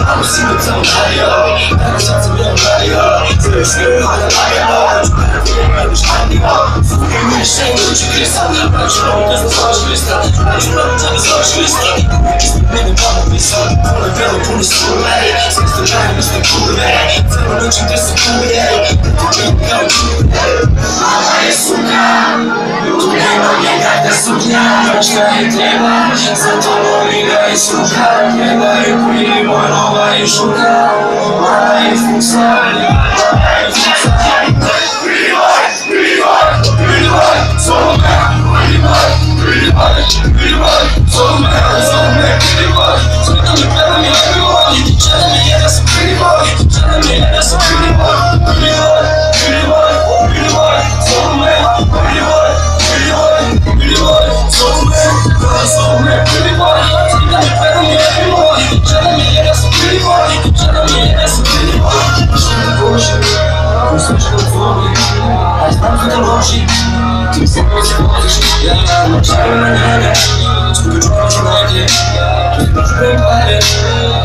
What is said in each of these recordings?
I'm see the tongue higher. Never shot to them higher. So it's good, I'm a liar. You better be a man, which I'm the one. So we're in the shame, which you kiss. I'm not sure, this is what you listen. I'm sure, this is what you listen. Just be living by the piece of the corner, belly, pull the school, right? Since the time, it's the cool, right? Tell me what you disapprove, right? Ночная тема, зато мигай, сука, неба и пыли, мой новая шука, моя функция, моя функция. Приливай, солнце, приливай, солнце, приливай, цветами, пятами, приливай, девчатами, я нас приливай, девчатами, я нас приливай, приливай, солнце, приливай, солнце, приливай, цветами, пятами, приливай, девчатами, я нас приливай, девчатами, я нас приливай. Что больше, кусочком фоны, а знам, что ложи. Ты все происходишь, я ночью на небе. Сколько чувств в ноге, ты проживаем память.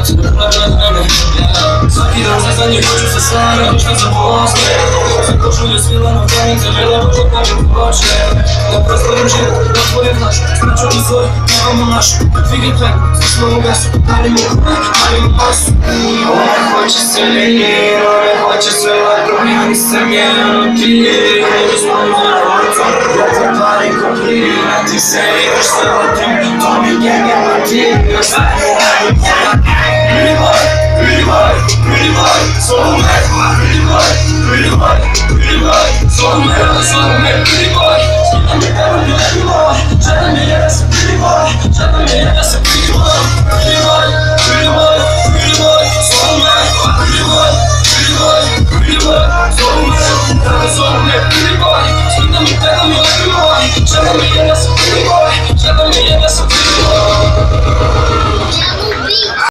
Тебе проблемы, я закидал за не хочу сосать, нужно забыть. Захожу я свела на камень, завела уже камень больше. Я просто ручек, на твоих наш, значу весой, я вам наш. Двигатель, слышно угас, маленькую массу. Он хочет сильнее, он хочет свела другим местами. Но ты не сможешь. Я твой парень куплю, а ты сеешь золотым. То меня не мотивирует. Приливай, солнце, приливай, солнце,